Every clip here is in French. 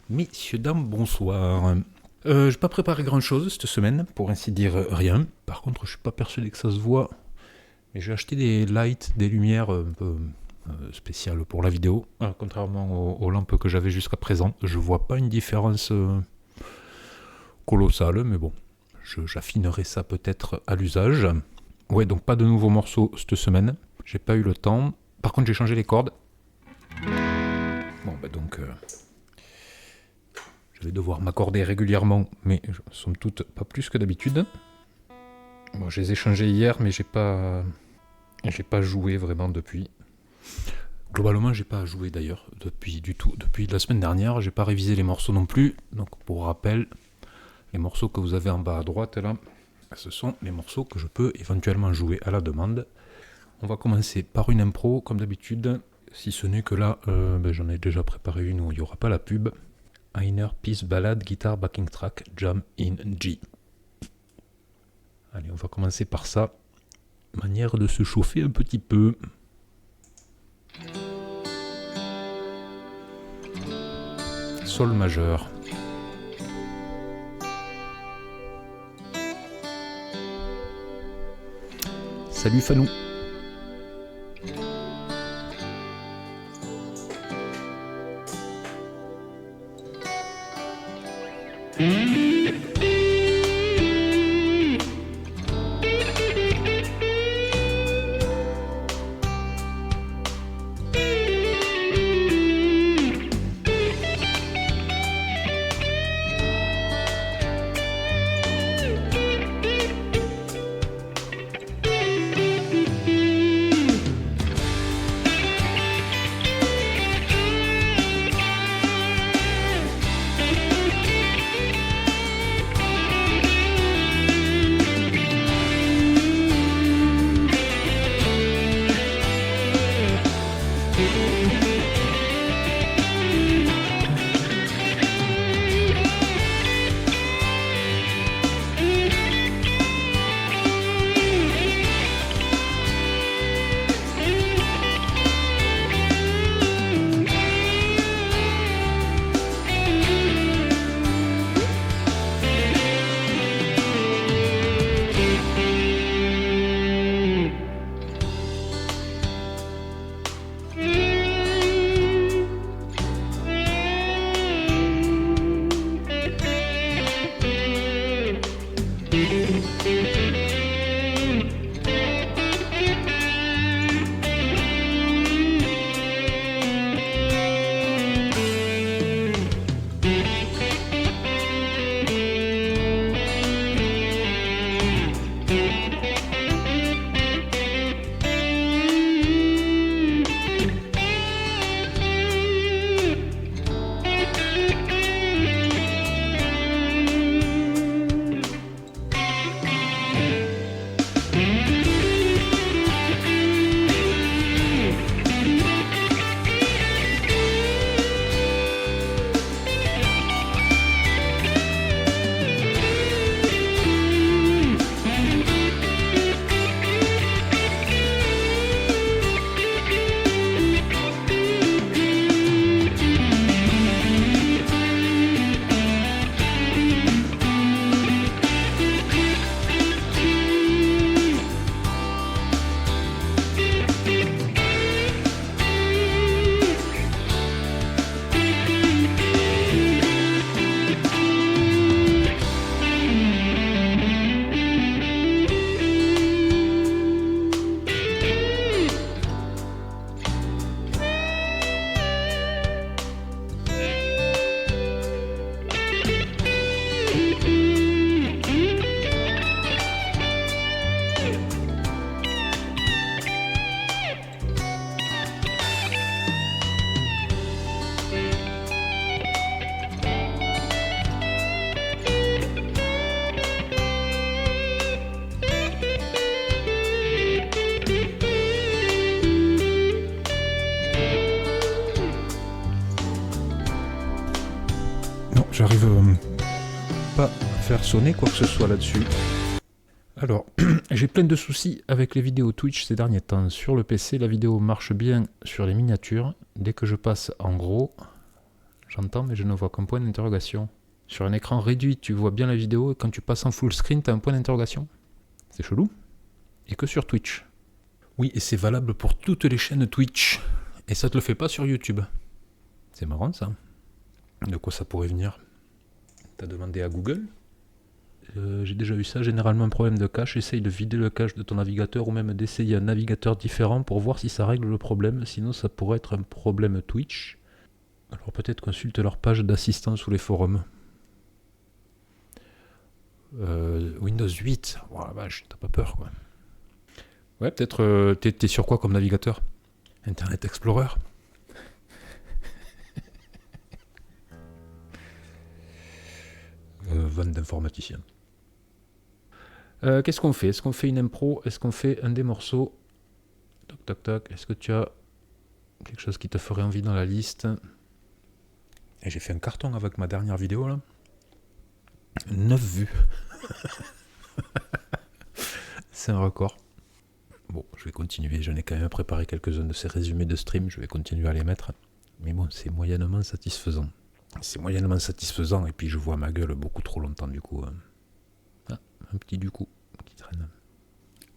Messieurs, dames, bonsoir. Je n'ai pas préparé grand chose cette semaine, pour ainsi dire rien. Par contre, je suis pas persuadé que ça se voit. Mais j'ai acheté des lights, des lumières un peu spéciales pour la vidéo. Contrairement aux lampes que j'avais jusqu'à présent, je vois pas une différence colossale, mais bon, j'affinerai ça peut-être à l'usage. Ouais, donc pas de nouveaux morceaux cette semaine. J'ai pas eu le temps. Par contre, j'ai changé les cordes. Bon, bah donc... je vais devoir m'accorder régulièrement, mais somme toute pas plus que d'habitude. Bon, je les ai changés hier, mais j'ai pas joué vraiment depuis. Globalement, j'ai pas joué d'ailleurs depuis du tout. Depuis la semaine dernière, j'ai pas révisé les morceaux non plus. Donc pour rappel, les morceaux que vous avez en bas à droite là, ce sont les morceaux que je peux éventuellement jouer à la demande. On va commencer par une impro comme d'habitude, si ce n'est que là, j'en ai déjà préparé une où il n'y aura pas la pub. Einer Peace Ballade, Guitar Backing Track, Jam in G. Allez, on va commencer par ça. Manière de se chauffer un petit peu. Sol majeur. Salut Fanou. J'arrive pas à faire sonner quoi que ce soit là-dessus. Alors, j'ai plein de soucis avec les vidéos Twitch ces derniers temps. Sur le PC, la vidéo marche bien sur les miniatures. Dès que je passe en gros, J'entends, mais je ne vois qu'un point d'interrogation. Sur un écran réduit, tu vois bien la vidéo, et quand tu passes en full screen, t'as un point d'interrogation. C'est chelou. Et que sur Twitch. Oui, et c'est valable pour toutes les chaînes Twitch. Et ça te le fait pas sur YouTube. C'est marrant, ça. De quoi ça pourrait venir? T'as demandé à Google? J'ai déjà eu ça, généralement un problème de cache, essaye de vider le cache de ton navigateur ou même d'essayer un navigateur différent pour voir si ça règle le problème, sinon ça pourrait être un problème Twitch. Alors peut-être consulte leur page d'assistance ou les forums. Windows 8, oh la vache, t'as pas peur quoi. Ouais, peut-être t'es sur quoi comme navigateur? Internet Explorer? Van d'informaticien. Qu'est-ce qu'on fait? Est-ce qu'on fait une impro? Est-ce qu'on fait un des morceaux? Toc toc toc. Est-ce que tu as quelque chose qui te ferait envie dans la liste? Et j'ai fait un carton avec ma dernière vidéo là. 9 vues. C'est un record. Bon, je vais continuer. J'en ai quand même préparé quelques-uns de ces résumés de stream. Je vais continuer à les mettre. Mais bon, c'est moyennement satisfaisant. C'est moyennement satisfaisant. Et puis je vois ma gueule beaucoup trop longtemps du coup. Ah, un petit du coup qui traîne.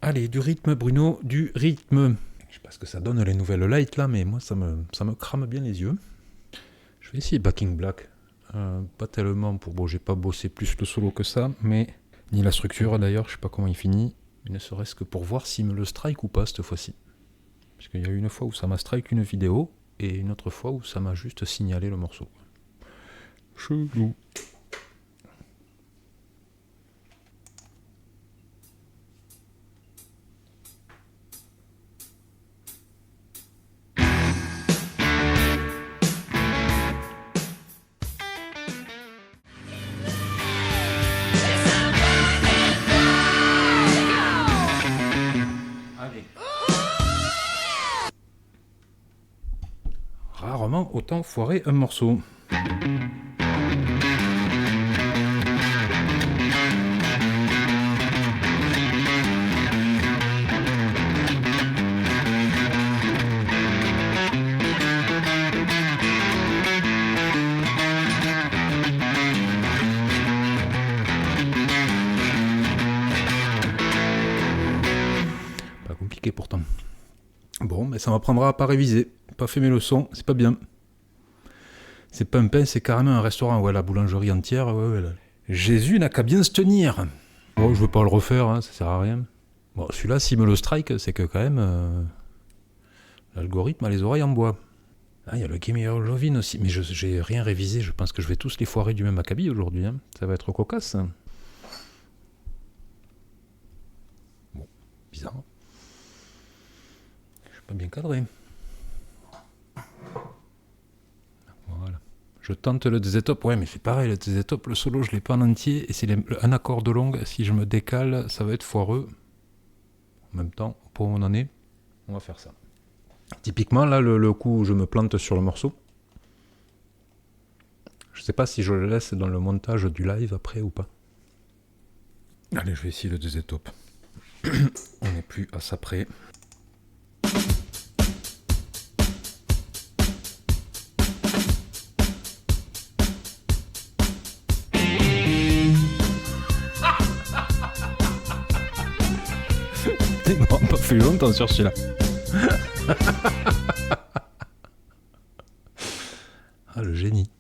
Allez, du rythme Bruno, du rythme. Je sais pas ce que ça donne les nouvelles lights là, mais moi ça me crame bien les yeux. Je vais essayer Back in Black. Pas tellement pour... Bon, j'ai pas bossé plus le solo que ça, mais... Ni la structure d'ailleurs, je sais pas comment il finit. Mais ne serait-ce que pour voir s'il me le strike ou pas cette fois-ci. Parce qu'il y a eu une fois où ça m'a strike une vidéo, et une autre fois où ça m'a juste signalé le morceau. Chelou. Rarement autant foirer un morceau. Pas compliqué pourtant. Bon, mais ça m'apprendra à pas réviser. Pas fait mes leçons, c'est pas bien. C'est pas un pain, c'est carrément un restaurant. Ouais, la boulangerie entière, ouais. Là. Jésus n'a qu'à bien se tenir. Bon, je veux pas le refaire, hein, ça sert à rien. Bon, celui-là, s'il me le strike, c'est que quand même... l'algorithme a les oreilles en bois. Ah, il y a le Gimme Your Lovin' aussi. Mais j'ai rien révisé, je pense que je vais tous les foirer du même acabit aujourd'hui. Hein. Ça va être cocasse. Bon, bizarre. Je suis pas bien cadré. Voilà. Je tente le DZ-Top. Ouais, mais c'est pareil, le DZ-Top, le solo, je l'ai pas en entier. Et c'est un accord de longue. Si je me décale, ça va être foireux. En même temps, pour où on en est, on va faire ça. Typiquement, là, le coup où je me plante sur le morceau, je sais pas si je le laisse dans le montage du live après ou pas. Allez, je vais essayer le DZ-Top. On n'est plus à ça près. On n'a pas fait longtemps sur celui-là. Ah, le génie.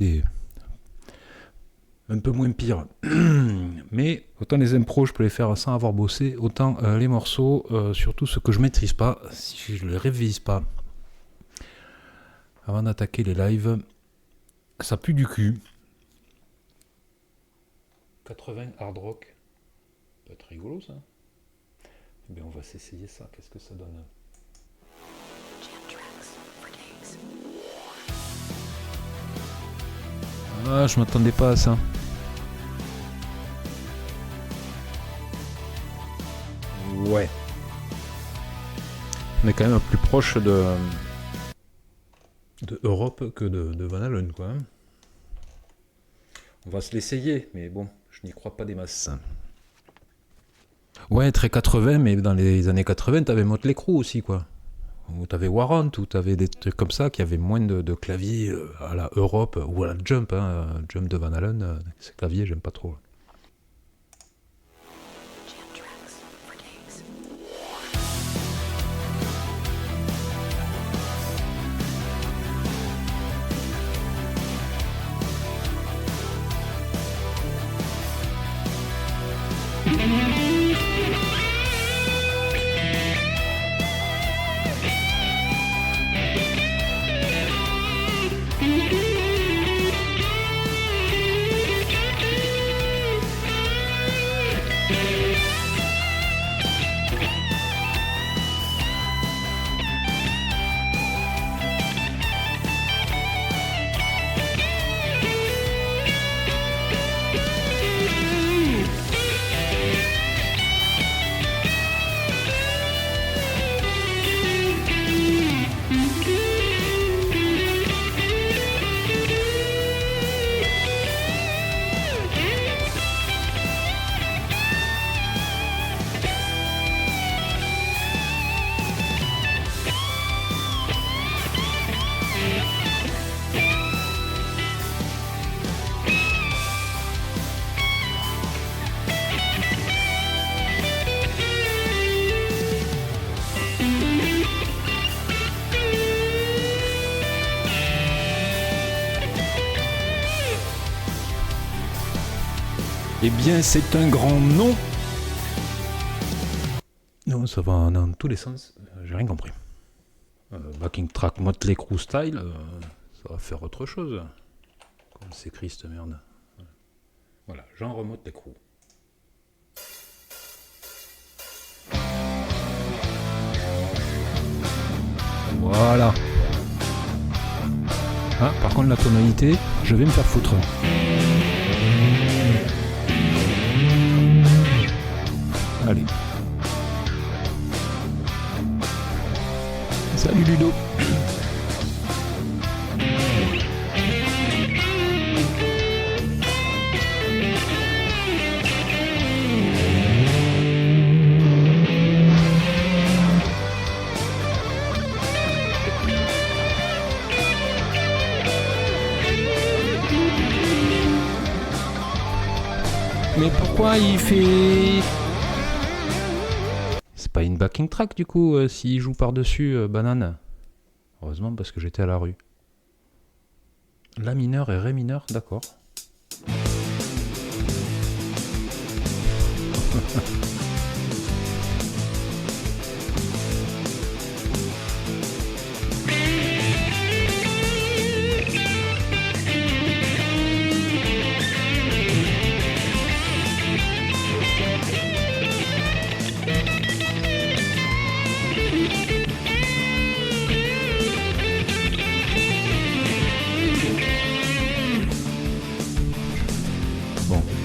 été un peu moins pire. Mais autant les impros, je peux les faire sans avoir bossé, autant les morceaux, surtout ceux que je maîtrise pas, si je les révise pas, avant d'attaquer les lives, ça pue du cul. 80 hard rock, ça peut être rigolo ça. Eh bien, on va s'essayer ça, qu'est-ce que ça donne? Ah, je m'attendais pas à ça. Ouais. On est quand même plus proche de Europe que de Van Halen, quoi. On va se l'essayer, mais bon, je n'y crois pas des masses. Ouais, très 80, mais dans les années 80, t'avais Motley Crue aussi, quoi. Ou t'avais Warrant, ou t'avais des trucs comme ça qui avaient moins de claviers à la Europe, ou à la Jump, hein. Jump de Van Halen, ces claviers, j'aime pas trop. Eh bien, c'est un grand non. Non, ça va dans tous les sens. J'ai rien compris. Backing track Motley Crue style, ça va faire autre chose. Comment s'écrit cette merde? Voilà, genre Motley Crue. Voilà. Ah, par contre, la tonalité, je vais me faire foutre. Allez. Salut Ludo. Mais pourquoi il fait... C'est pas une backing track du coup, s'il joue par-dessus banane. Heureusement parce que j'étais à la rue. La mineur et ré mineur, d'accord.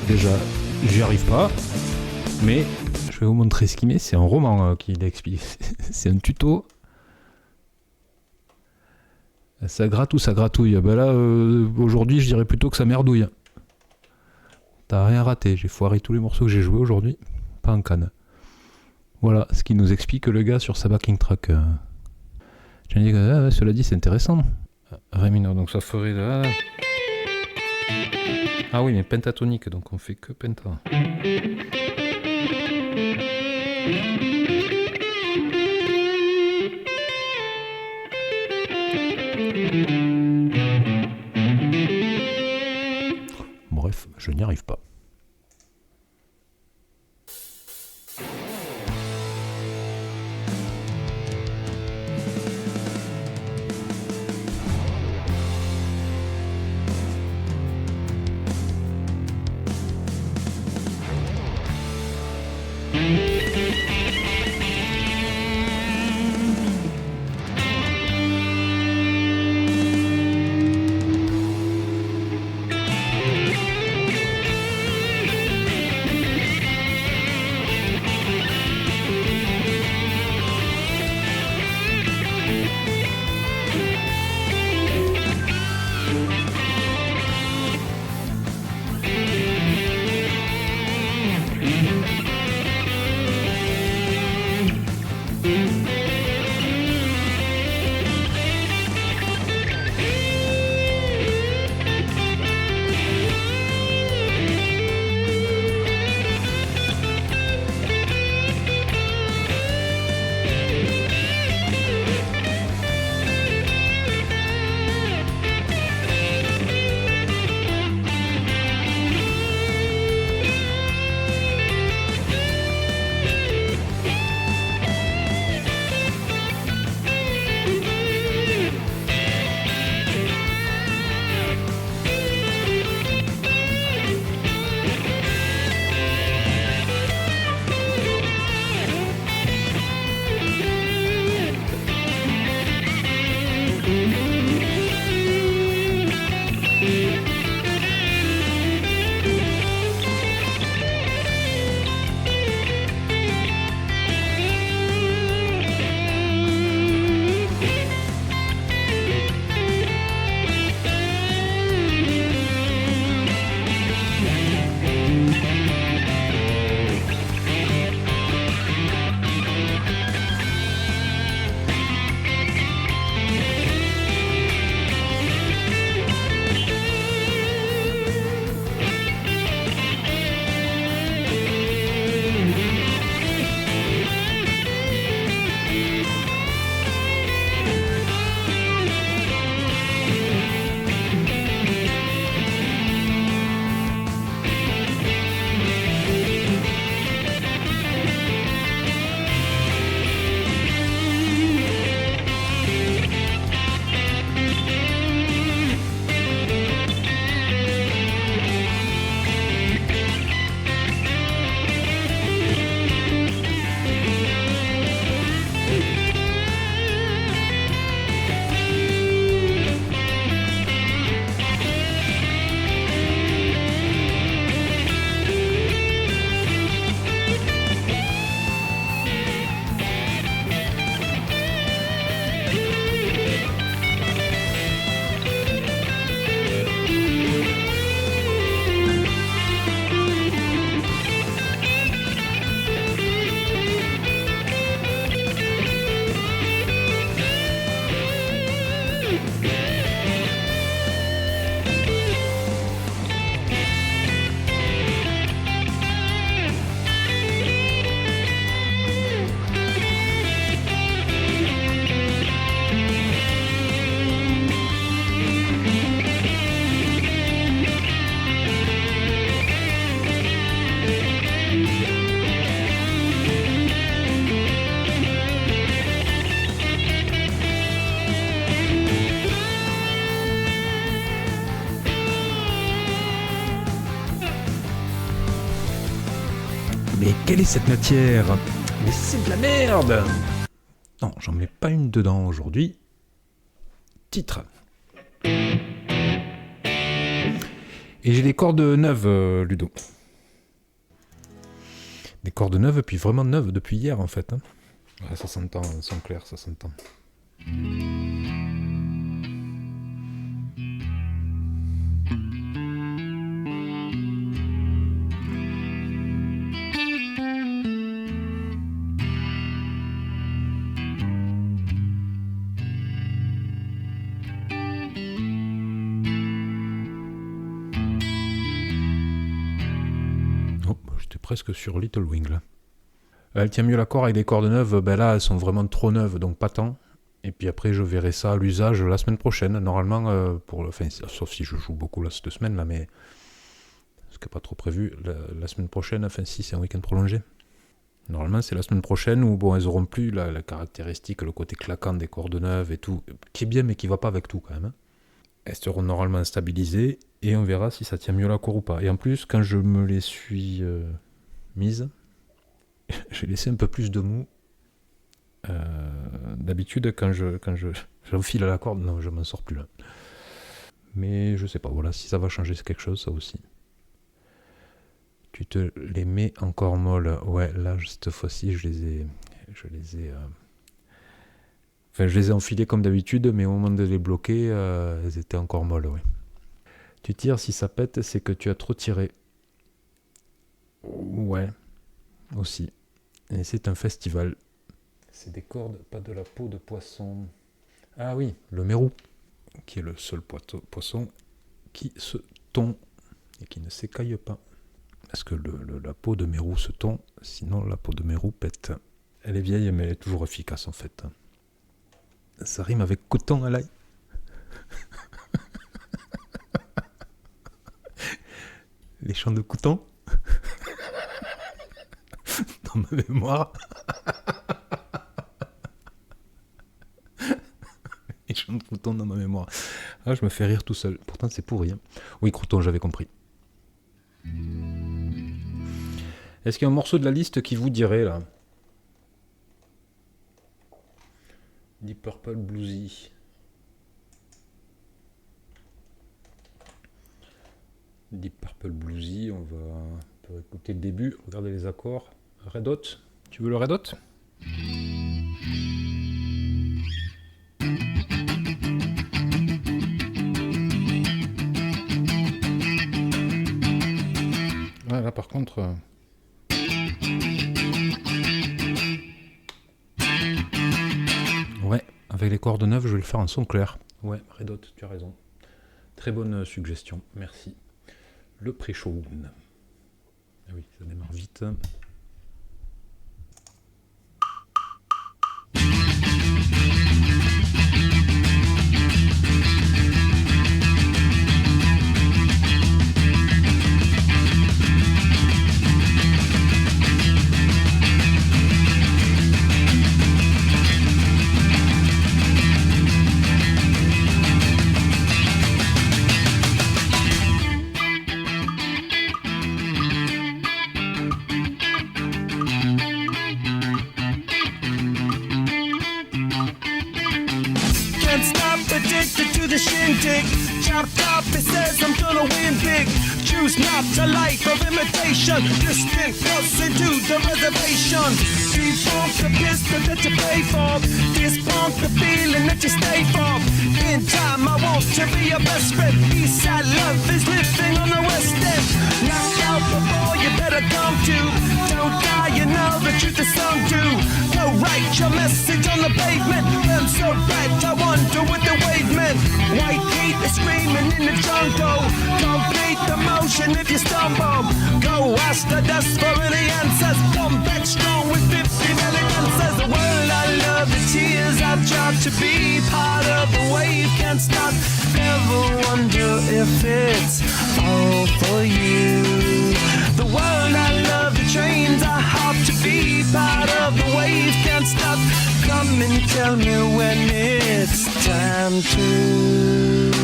Déjà, j'y arrive pas, mais je vais vous montrer ce qu'il met. C'est un roman qu'il explique. C'est un tuto. Ça gratte ou ça gratouille. Ben là, aujourd'hui, je dirais plutôt que ça merdouille. T'as rien raté. J'ai foiré tous les morceaux que j'ai joués aujourd'hui. Pas en canne. Voilà ce qui nous explique le gars sur sa backing track. J'ai dit que cela dit, c'est intéressant. Ré mineur, donc ça ferait là. Ah oui, mais pentatonique, donc on fait que penta. je n'y arrive pas. Mais quelle est cette matière? Mais c'est de la merde! Non, j'en mets pas une dedans aujourd'hui. Titre. Et j'ai des cordes neuves, Ludo. Des cordes neuves, puis vraiment neuves depuis hier en fait. Ouais, ça s'entend, son clair, ça s'entend. Presque sur Little Wing là. Elle tient mieux l'accord avec des cordes neuves, ben là elles sont vraiment trop neuves donc pas tant. Et puis après je verrai ça à l'usage la semaine prochaine normalement sauf si je joue beaucoup là cette semaine là, mais ce qui n'est pas trop prévu, la semaine prochaine, enfin si c'est un week-end prolongé. Normalement c'est la semaine prochaine où bon, elles n'auront plus la caractéristique, le côté claquant des cordes neuves et tout, qui est bien mais qui ne va pas avec tout quand même. Hein. Elles seront normalement stabilisées et on verra si ça tient mieux la cour ou pas. Et en plus, quand je me les suis mises, j'ai laissé un peu plus de mou. D'habitude, quand j'enfile à la corde, non, je m'en sors plus là. Mais je sais pas, voilà, si ça va changer quelque chose, ça aussi. Tu te les mets encore molles. Ouais, là, cette fois-ci, je les ai enfilées comme d'habitude, mais au moment de les bloquer, elles étaient encore molles, ouais. Tu tires, si ça pète, c'est que tu as trop tiré. Ouais, aussi. Et c'est un festival. C'est des cordes, pas de la peau de poisson. Ah oui, le mérou, qui est le seul poisson qui se tond et qui ne s'écaille pas. Parce que la peau de mérou se tond, sinon la peau de mérou pète. Elle est vieille, mais elle est toujours efficace en fait. Ça rime avec coton à l'ail. Les champs de coton dans ma mémoire. Les champs de coton dans ma mémoire. Ah, je me fais rire tout seul. Pourtant, c'est pourri. Hein. Oui, crouton, j'avais compris. Est-ce qu'il y a un morceau de la liste qui vous dirait là? Deep Purple Bluesy. Deep Purple Bluesy, on peut écouter le début, regarder les accords. Red Hot, tu veux le Red Hot? Ouais, là par contre... Ouais, avec les cordes neuves, je vais le faire en son clair. Ouais, Red Hot, tu as raison. Très bonne suggestion, merci. Le pré-show. Ah oui, ça démarre vite. Chopped up, it says I'm gonna win big. Choose not a life of imitation. Distant closer to the reservation. Default the pistol that you pay for. Disfunk the feeling that you stay for. In time, I want to be your best friend. Eastside love is living on the west end. Knock out before you better come to. Don't die, you know the truth is some do. Go write your message on the pavement. I'm so bright, I wonder what the wave meant. White heat is screaming in the jungle. Complete the motion if you stumble. Go ask the dust for any answers. Come back strong with 50 million answers. The world I love, the tears I've dropped. To be part of the wave can't stop. Never wonder if it's all for you. The world I love, the trains I hop. To be part of the wave can't stop. Come and tell me when it's time to.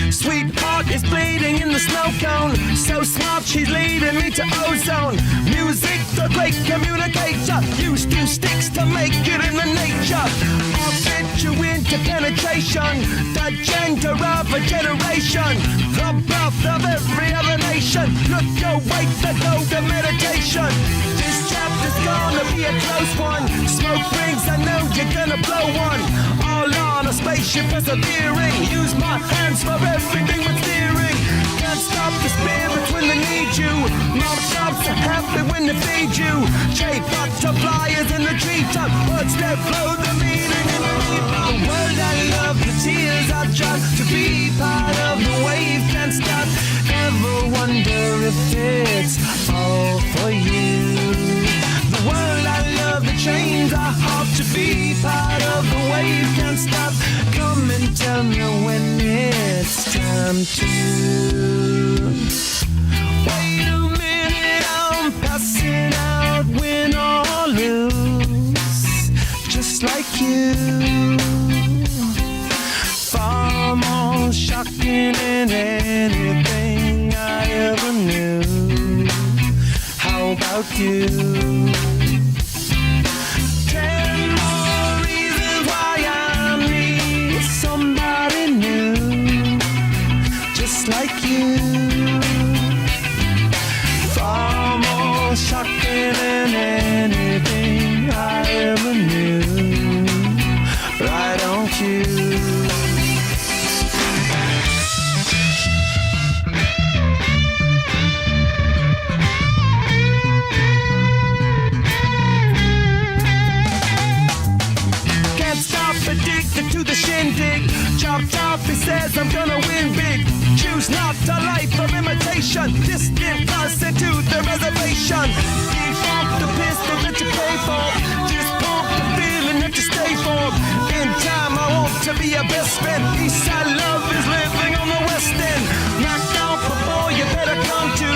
Sweetheart is bleeding in the snow cone. So smart, she's leading me to ozone. Music, the great communicator. Used two sticks to make it in the nature. I'll fit you into penetration. The gender of a generation. The birth of every other nation. Look your way to go to meditation. This chapter's gonna be a close one. Smoke rings, I know you're gonna blow one. All on a spaceship persevering. Use my hands for everything but steering. Can't stop the spirits when they need you. Mom shops are happy when they feed you. J butterflies in the treetop. Words that flow the meaning in the deep. The world I love, the tears I drop. To be part of the wave can't stop. Ever wonder if it's all for you. The world I love, the chains I hop. To be part of the wave can't stop. Come and tell me when it's time to. than anything I ever knew. How about you? 10 more reasons why I need somebody new, just like you. Far more shocking than anything I ever knew. Right on cue. Addicted to the shindig. Chop chop, he says I'm gonna win big. Choose not a life of imitation. Distant closer to the reservation. Default the pistol that you pay for. Just pump the feeling that you stay for. In time I want to be a best friend. Eastside love is living on the west end. Knocked out before you better come to.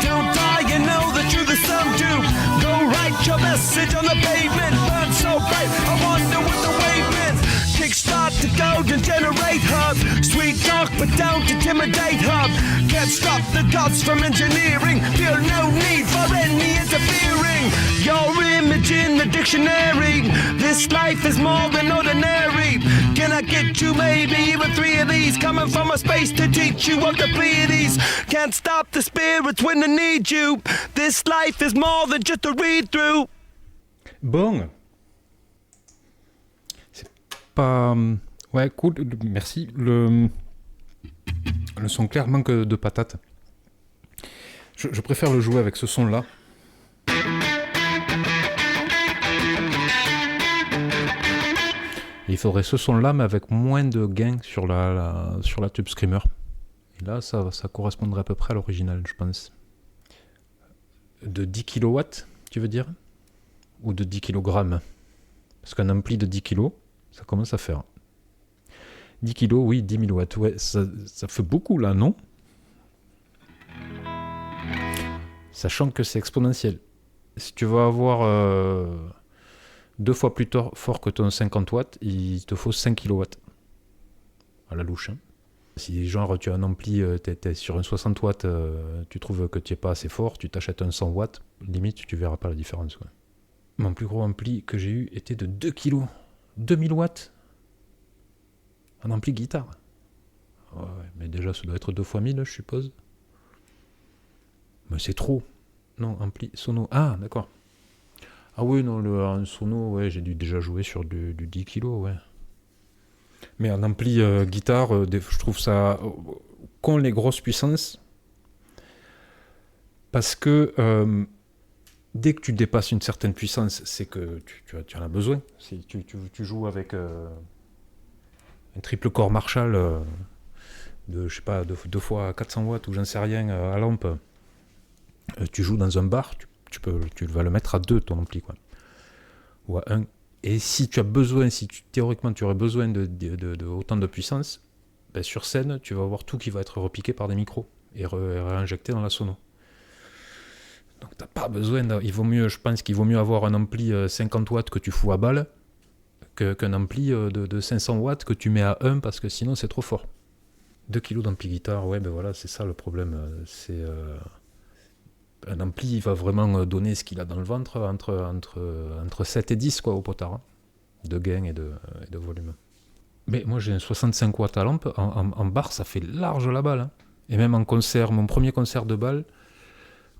Don't die, you know the truth is some do. Go write your message on the pavement. Burn so bright, I wonder what the wavelength. Kickstart the golden generate hub. Sweet talk but don't intimidate hub. Can't stop the gods from engineering. Feel no need for any interfering. Your image in the dictionary. This life is more than ordinary. Can I get you maybe even 3 of these? Coming from a space to teach you of the Pleiades. Can't stop the spirits when they need you. This life is more than just a read through. Bon. Pas... Ouais, cool, merci. Le son clair manque de patate. Je préfère le jouer avec ce son-là. Il faudrait ce son-là, mais avec moins de gain sur la Tube Screamer. Et là, ça correspondrait à peu près à l'original, je pense. De 10 kW, tu veux dire ? Ou de 10 kg ? Parce qu'un ampli de 10 kg, ça commence à faire. 10 kg, oui, 10 000 watts. Ouais, ça fait beaucoup là, non ? Sachant que c'est exponentiel. Si tu veux avoir 2 fois plus fort que ton 50 watts, il te faut 5 kW. À la louche. Hein. Si genre tu as un ampli, t'es sur un 60 watts, tu trouves que tu n'es pas assez fort, tu t'achètes un 100 watts, limite tu verras pas la différence. Quoi. Mon plus gros ampli que j'ai eu était de 2 kg. 2000 watts. Un ampli guitare. Ouais, mais déjà ça doit être 2 fois 1000, je suppose. Mais c'est trop. Non, ampli sono. Ah, d'accord. Ah oui, non, un sono, ouais, j'ai dû déjà jouer sur du 10 kg, ouais. Mais un ampli guitare, je trouve ça qu'ont les grosses puissances. Parce que dès que tu dépasses une certaine puissance, c'est que tu en as besoin. Si tu joues avec un triple corps Marshall de, je sais pas, 2 fois 400 watts ou j'en sais rien à lampe, tu joues dans un bar, tu vas le mettre à 2 ton ampli, quoi. Ou à 1. Et si tu as besoin, théoriquement tu aurais besoin de autant de puissance, ben sur scène, tu vas avoir tout qui va être repiqué par des micros et réinjecté dans la sono. Donc t'as pas besoin je pense qu'il vaut mieux avoir un ampli 50 watts que tu fous à balle qu'un ampli de 500 watts que tu mets à 1 parce que sinon c'est trop fort. 2 kg d'ampli guitare, ouais ben voilà, c'est ça le problème. C'est un ampli, il va vraiment donner ce qu'il a dans le ventre entre 7 et 10 quoi, au potard, hein, de gain et de volume. Mais moi j'ai un 65 watts à lampe, en bar ça fait large la balle. Hein. Et même en concert, mon premier concert de balle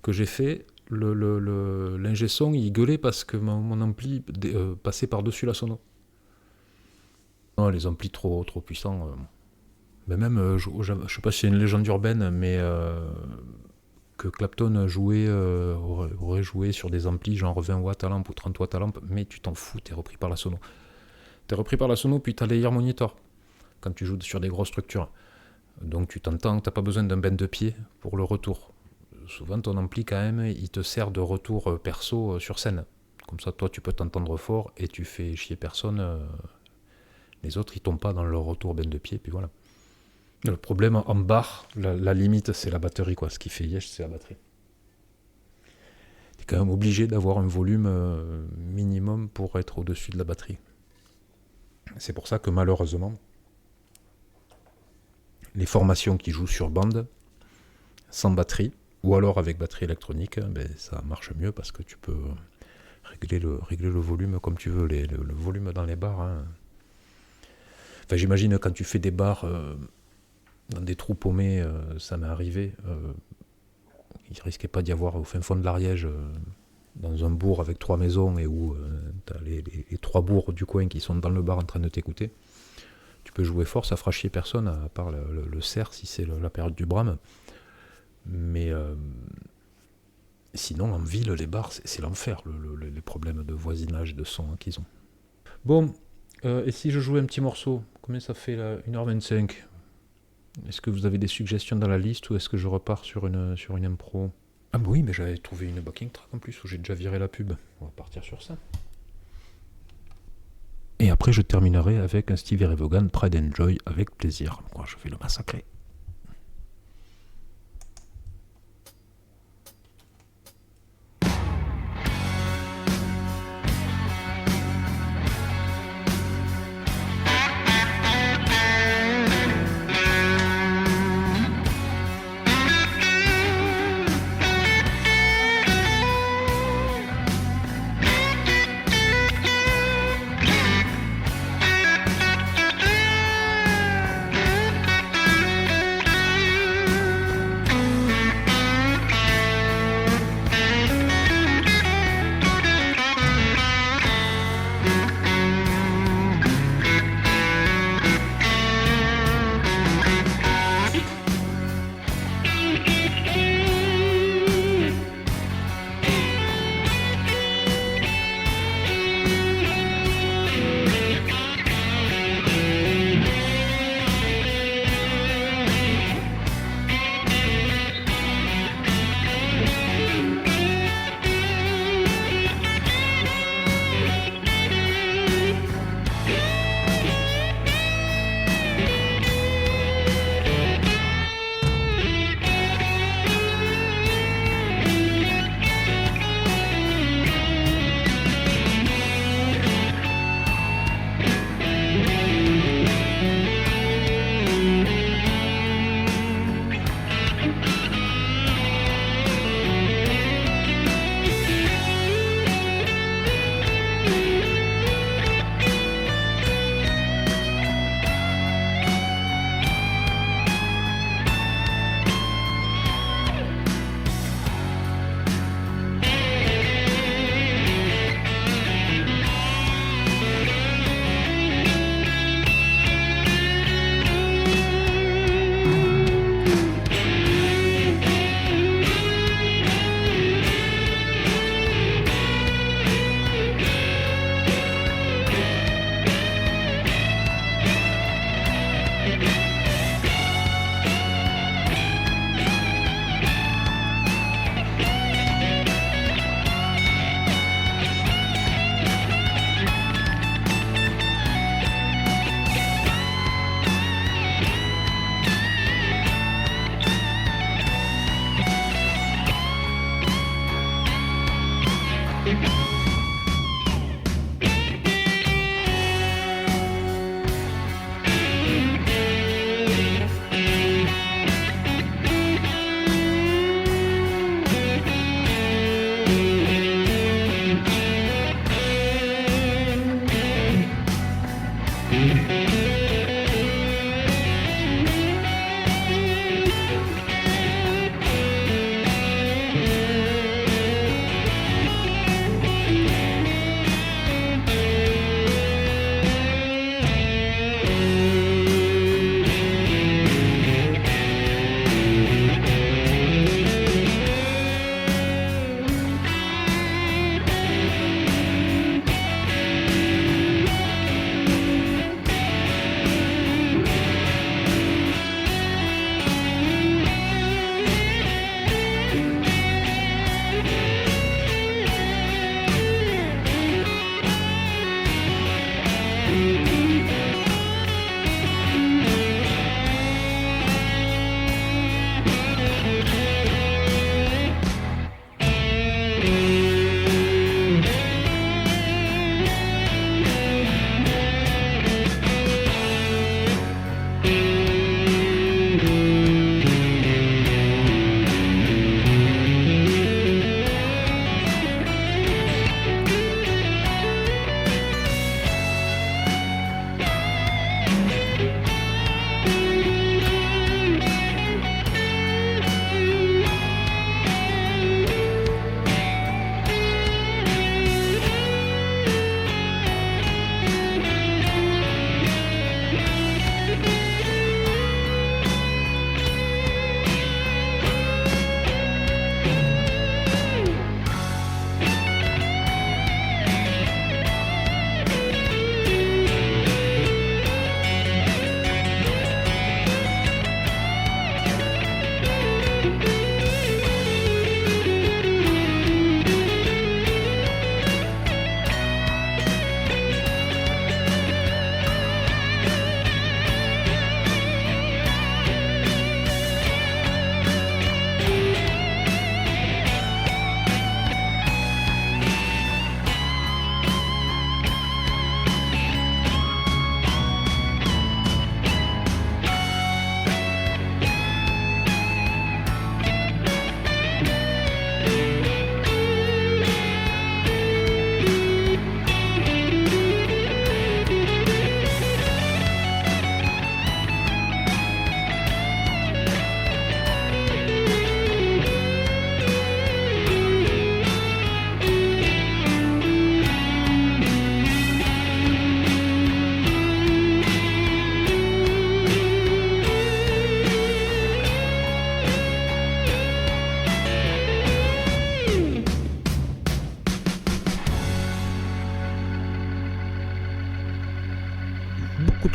que j'ai fait, l'ingé son il gueulait parce que mon ampli passait par-dessus la sono. Non, les amplis trop puissants. Mais même, je sais pas si c'est une légende urbaine, mais que Clapton aurait joué sur des amplis genre 20 watts à lampe ou 30 watts à lampe, mais tu t'en fous, t'es repris par la sono. T'es repris par la sono, puis t'as les ear monitors quand tu joues sur des grosses structures. Donc tu t'entends, t'as pas besoin d'un bend de pied pour le retour. Souvent ton ampli quand même, il te sert de retour perso sur scène. Comme ça toi tu peux t'entendre fort et tu fais chier personne. Les autres ils tombent pas dans leur retour bend de pied, puis voilà. Le problème en bar, la limite c'est la batterie quoi. Ce qui fait yesh c'est la batterie. T'es quand même obligé d'avoir un volume minimum pour être au-dessus de la batterie. C'est pour ça que malheureusement, les formations qui jouent sur bande, sans batterie, ou alors avec batterie électronique, ça marche mieux parce que tu peux régler le volume comme tu veux, le volume dans les bars. Hein. Enfin, j'imagine quand tu fais des bars dans des trous paumés, ça m'est arrivé. Il risquait pas d'y avoir au fin fond de l'Ariège, dans un bourg avec 3 maisons et où tu as les 3 bourgs du coin qui sont dans le bar en train de t'écouter. Tu peux jouer fort, ça fera chier personne, à part le cerf si c'est la période du brame. Mais sinon, en ville, les bars, c'est l'enfer, les problèmes de voisinage, de son qu'ils ont. Bon, et si je jouais un petit morceau, combien ça fait là, 1h25 ? Est-ce que vous avez des suggestions dans la liste ou est-ce que je repars sur une impro ? Ah bah oui, mais j'avais trouvé une backing track en plus où j'ai déjà viré la pub. On va partir sur ça. Et après, je terminerai avec un Stevie Ray Vaughan, Pride and Joy, avec plaisir. Moi, je vais le massacrer.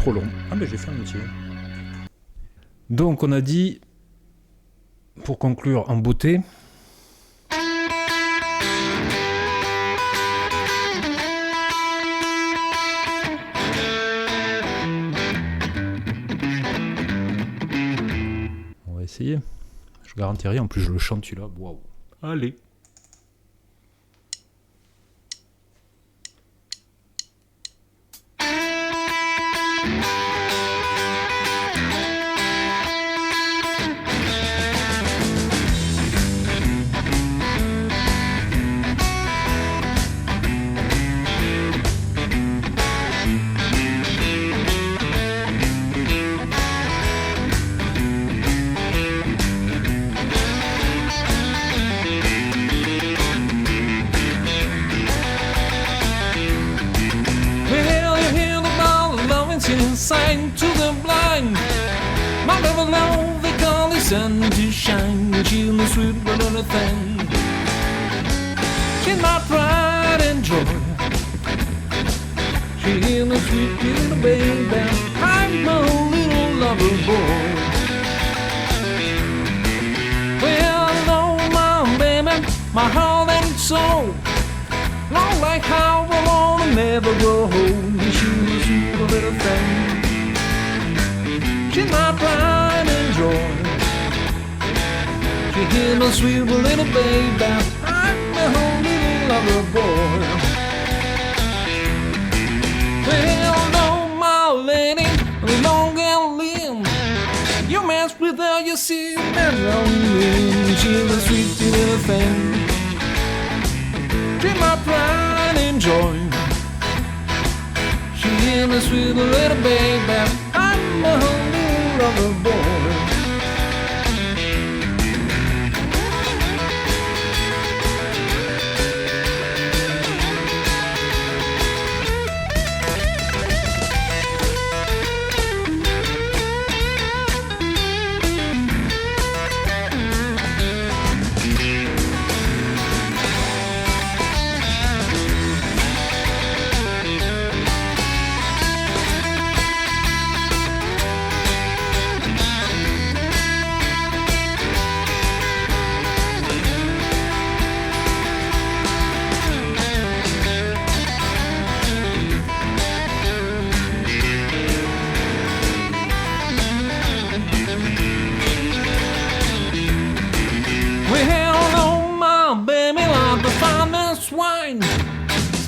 trop long. Ah mais j'ai fait un métier. Donc on a dit, pour conclure en beauté, on va essayer. Je garantis rien, en plus je le chante celui-là. Waouh. Allez. Sign to the blind. My never know they call the sun to shine. She's the sweet little thing. She's my pride and joy. She's the sweet little baby. I'm a little lover boy. Well, no, my baby, my heart and soul. Not like how I wanna never grow old. She's the sweet little thing. She's my pride and joy. She is my sweet little baby. I'm a whole little lover boy. Well, no, my lady, long and lean. You mess with her, you see that lonely. She's a sweet little thing. She's my pride and joy. She is my sweet little baby. I'm a whole lover boy.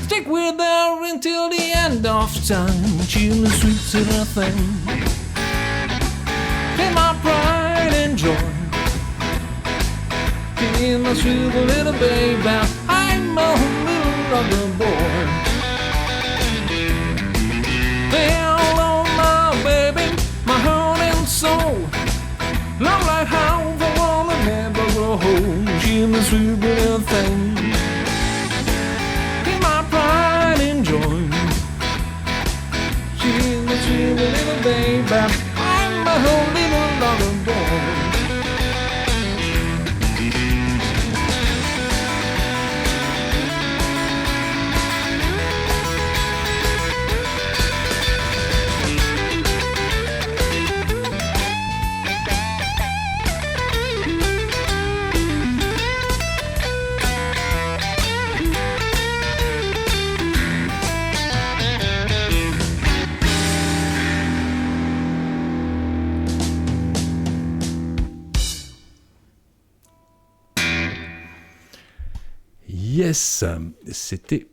Stick with her until the end of time. She's the sweet little thing. She's my pride and joy. She's my sweet little baby. I'm a little lover boy. Well, my baby, my heart and soul. Love like how the woman never grow old. She's the sweet little thing. She's the sweet little baby. I'm a whole little lover boy. Yes, c'était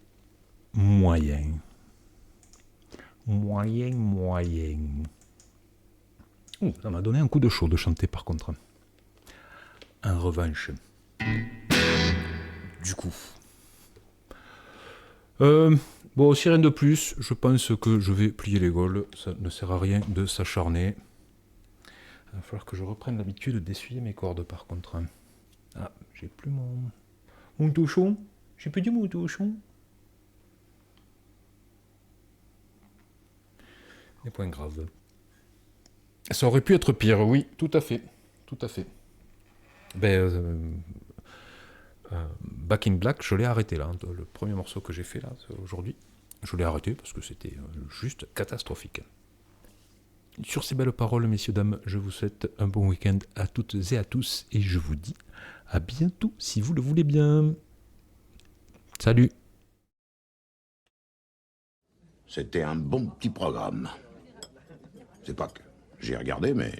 moyen. Moyen. Ça m'a donné un coup de chaud de chanter par contre. En revanche. Du coup. Bon, si rien de plus, je pense que je vais plier les gaules. Ça ne sert à rien de s'acharner. Il va falloir que je reprenne l'habitude d'essuyer mes cordes par contre. Ah, j'ai plus mon touchon. J'ai plus du mon touchon. Des points graves. Ça aurait pu être pire, oui, tout à fait. Back in Black, je l'ai arrêté là. Le premier morceau que j'ai fait là, aujourd'hui, je l'ai arrêté parce que c'était juste catastrophique. Sur ces belles paroles, messieurs, dames, je vous souhaite un bon week-end à toutes et à tous, et je vous dis à bientôt, si vous le voulez bien. Salut. C'était un bon petit programme. C'est pas que j'ai regardé, mais